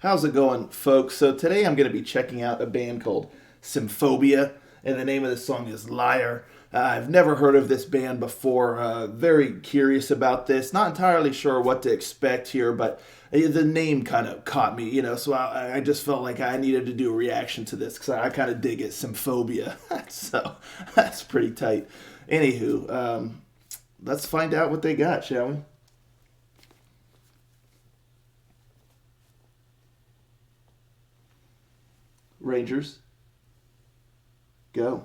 How's it going, folks? So today I'm going to be checking out a band called Symfobia, and the name of the song is Liar. I've never heard of this band before. Very curious about this. Not entirely sure what to expect here, but the name kind of caught me, so I just felt like I needed to do a reaction to this because I kind of dig it, Symphobia. So that's pretty tight. Anywho, let's find out what they got, shall we? Rangers, go.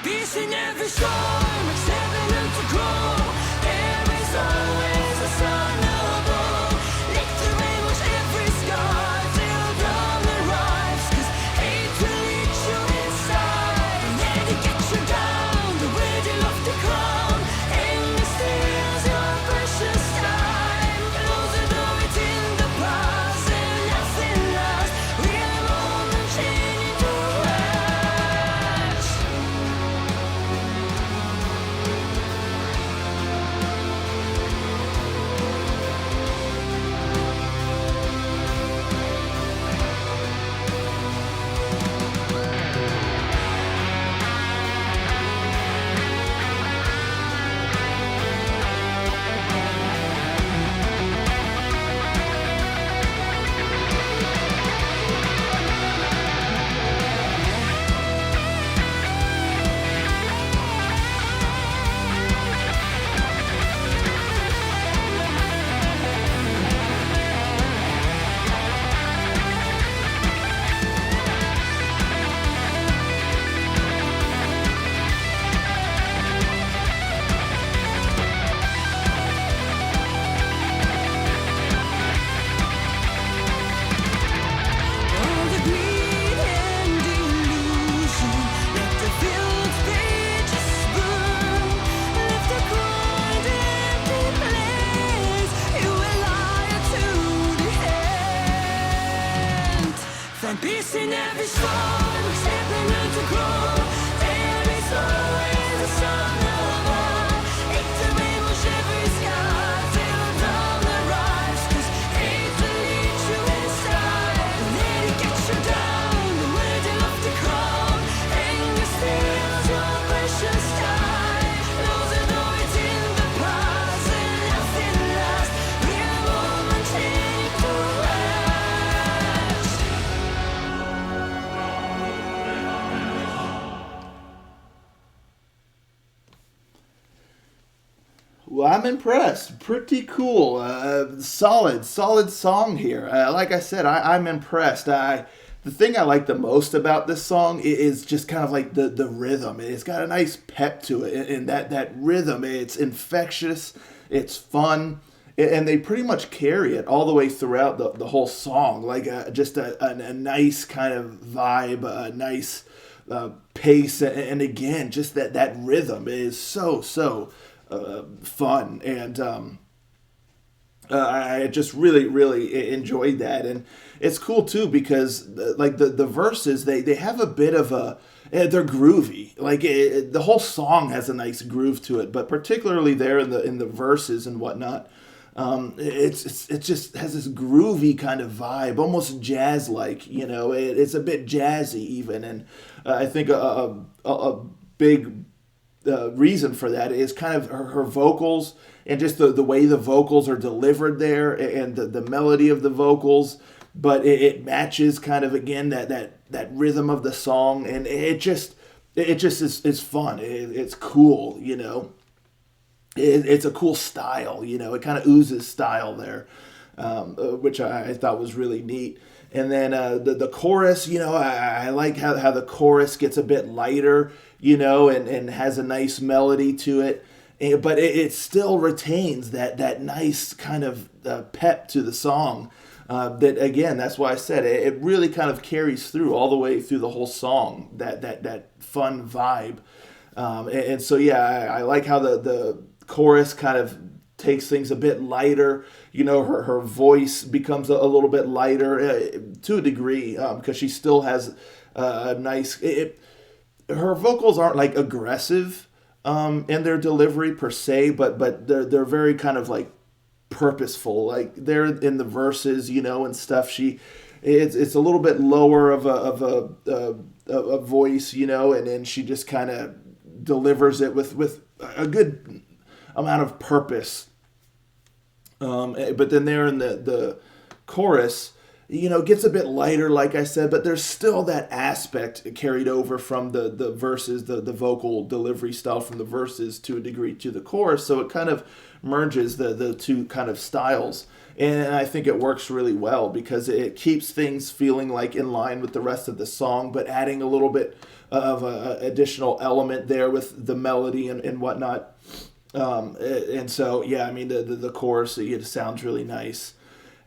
Peace in every storm, accepting them to grow. There is always a sun above. Lick the rainbows, every scar, till dawn arrives. 'Cause hate will eat you inside. Let it get you down, the weight of the crown. Endless steals your precious time. Close the door, it's in the past, and nothing lasts. We are all unchanging to ash. I'm impressed. Pretty cool. Solid song here. Like I said, I'm impressed. The thing I like the most about this song is just kind of like the rhythm. It's got a nice pep to it, and that rhythm, it's infectious, it's fun, and they pretty much carry it all the way throughout the whole song. Like just a nice kind of vibe, a nice pace, and again, just that rhythm is so fun, and I just really enjoyed that. And it's cool too because like the verses, they have a bit of a they're groovy. Like the whole song has a nice groove to it, but particularly there in the verses and whatnot. It just has this groovy kind of vibe, almost jazz like. It's a bit jazzy even, and I think a big reason for that is kind of her vocals and just the way the vocals are delivered there, and the melody of the vocals, but it matches kind of again that rhythm of the song, and it just is fun. It's cool. It's a cool style. It kind of oozes style there, which I thought was really neat. And then the chorus, I like how the chorus gets a bit lighter, and has a nice melody to it. But it still retains that nice kind of pep to the song. That again, that's why I said it really kind of carries through all the way through the whole song. That fun vibe, and so yeah, I like how the chorus kind of takes things a bit lighter. Her voice becomes a little bit lighter to a degree, because she still has a nice. Her vocals aren't like aggressive in their delivery per se, but they're very kind of like purposeful. Like they're in the verses, and stuff. It's a little bit lower of a voice, and then she just kind of delivers it with a good amount of purpose. But then there in the chorus, gets a bit lighter, like I said, but there's still that aspect carried over from the verses, the vocal delivery style from the verses to a degree to the chorus. So it kind of merges the two kind of styles. And I think it works really well because it keeps things feeling like in line with the rest of the song, but adding a little bit of a additional element there with the melody and whatnot. And so, yeah, I mean, the chorus, it sounds really nice.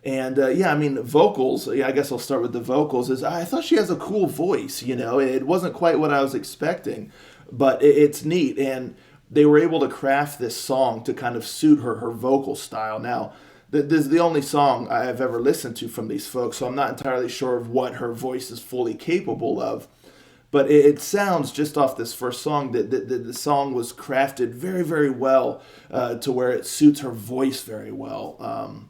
And, yeah, I mean, vocals, yeah, I guess I'll start with the vocals, is I thought she has a cool voice, It wasn't quite what I was expecting, but it's neat. And they were able to craft this song to kind of suit her vocal style. Now, this is the only song I've ever listened to from these folks, so I'm not entirely sure of what her voice is fully capable of. But it sounds, just off this first song, that the song was crafted very, very well to where it suits her voice very well,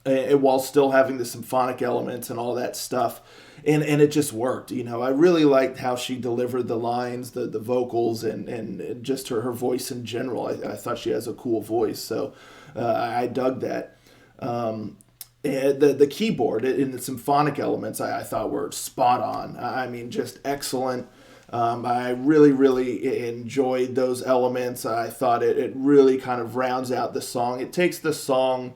and while still having the symphonic elements and all that stuff. And it just worked. I really liked how she delivered the lines, the vocals, and just her voice in general. I thought she has a cool voice, so I dug that. The keyboard in the symphonic elements I thought were spot on. I mean, just excellent. I really enjoyed those elements. I thought it really kind of rounds out the song. It takes the song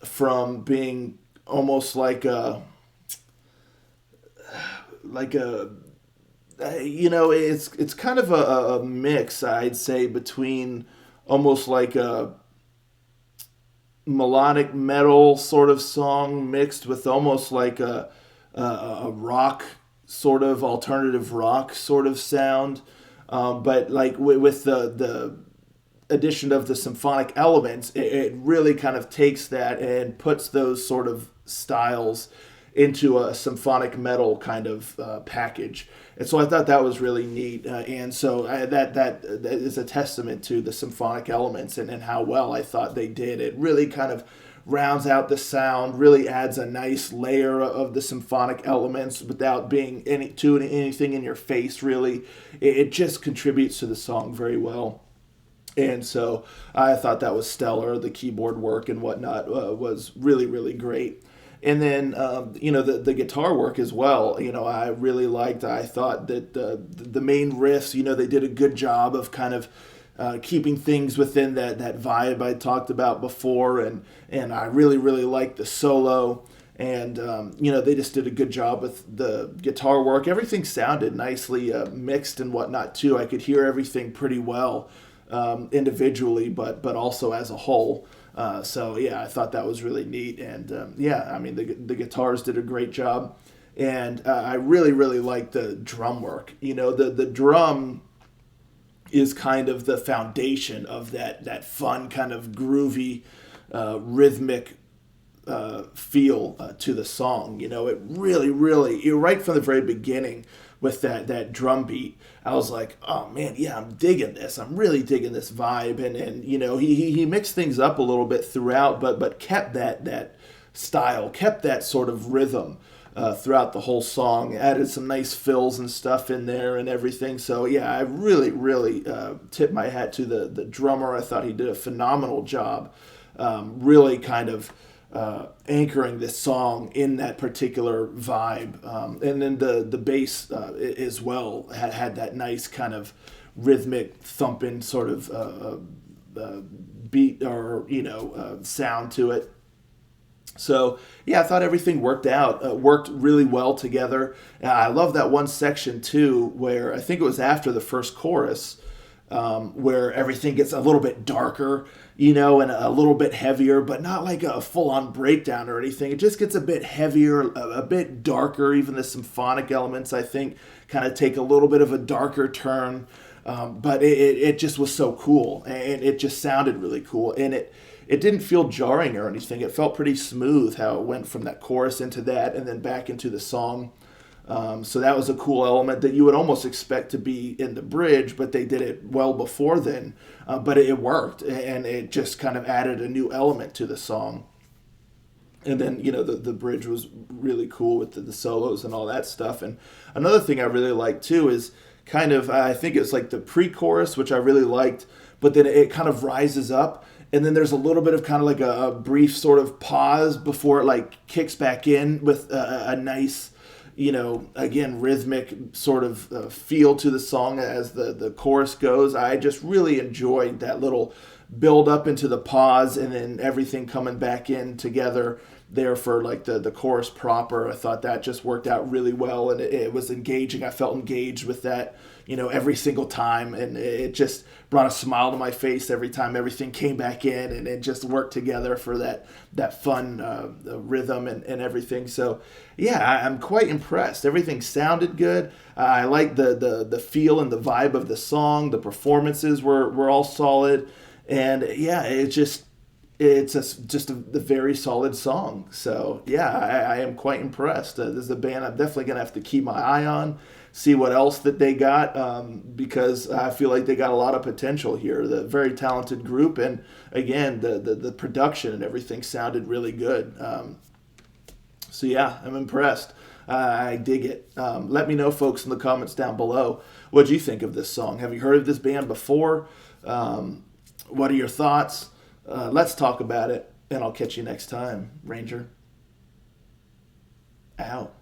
from being almost like a it's kind of a mix, I'd say, between almost like a melodic metal sort of song mixed with almost like a rock sort of alternative rock sort of sound, but like with the addition of the symphonic elements, it really kind of takes that and puts those sort of styles into a symphonic metal kind of package. And so I thought that was really neat. And so that is a testament to the symphonic elements and how well I thought they did. It really kind of rounds out the sound, really adds a nice layer of the symphonic elements without being anything in your face, really. It just contributes to the song very well. And so I thought that was stellar. The keyboard work and whatnot was really great. And then, the guitar work as well, I really liked. I thought that the main riffs, they did a good job of kind of keeping things within that vibe I talked about before, and I really really liked the solo. And they just did a good job with the guitar work. Everything sounded nicely mixed and whatnot too. I could hear everything pretty well individually, but also as a whole. So yeah, I thought that was really neat. And I mean the guitars did a great job, and I really really liked the drum work. The drum is kind of the foundation of that fun kind of groovy rhythmic feel to the song. It really, really, right from the very beginning with that drum beat, I was like, oh man, yeah, I'm digging this. I'm really digging this vibe. And he mixed things up a little bit throughout, but kept that style, kept that sort of rhythm throughout the whole song. Added some nice fills and stuff in there and everything. So yeah, I really, really tip my hat to the drummer. I thought he did a phenomenal job. Really kind of anchoring this song in that particular vibe, and then the bass as well had that nice kind of rhythmic thumping sort of beat or sound to it. So yeah, I thought everything worked really well together. I love that one section too, where I think it was after the first chorus, where everything gets a little bit darker, and a little bit heavier, but not like a full-on breakdown or anything. It just gets a bit heavier, a bit darker. Even the symphonic elements, I think, kind of take a little bit of a darker turn. But it just was so cool, and it just sounded really cool, and it didn't feel jarring or anything. It felt pretty smooth how it went from that chorus into that and then back into the song. So that was a cool element that you would almost expect to be in the bridge, but they did it well before then. But it worked, and it just kind of added a new element to the song. And then, the bridge was really cool with the solos and all that stuff. And another thing I really liked too is kind of, I think it's like the pre-chorus, which I really liked, but then it kind of rises up. And then there's a little bit of kind of like a brief sort of pause before it like kicks back in with a nice, again, rhythmic sort of feel to the song as the chorus goes. I just really enjoyed that little build up into the pause and then everything coming back in together there for like the chorus proper. I thought that just worked out really well, and it was engaging. I felt engaged with that, every single time, and it just brought a smile to my face every time everything came back in, and it just worked together for that fun rhythm and everything. So yeah, I'm quite impressed. Everything sounded good. I like the feel and the vibe of the song. The performances were all solid, and yeah, it's just a very solid song. So yeah, I am quite impressed. This is a band I'm definitely gonna have to keep my eye on, see what else that they got, because I feel like they got a lot of potential here. The very talented group, and again, the production and everything sounded really good. So yeah, I'm impressed. I dig it. Let me know, folks, in the comments down below, what you think of this song. Have you heard of this band before? What are your thoughts? Let's talk about it, and I'll catch you next time. Ranger out.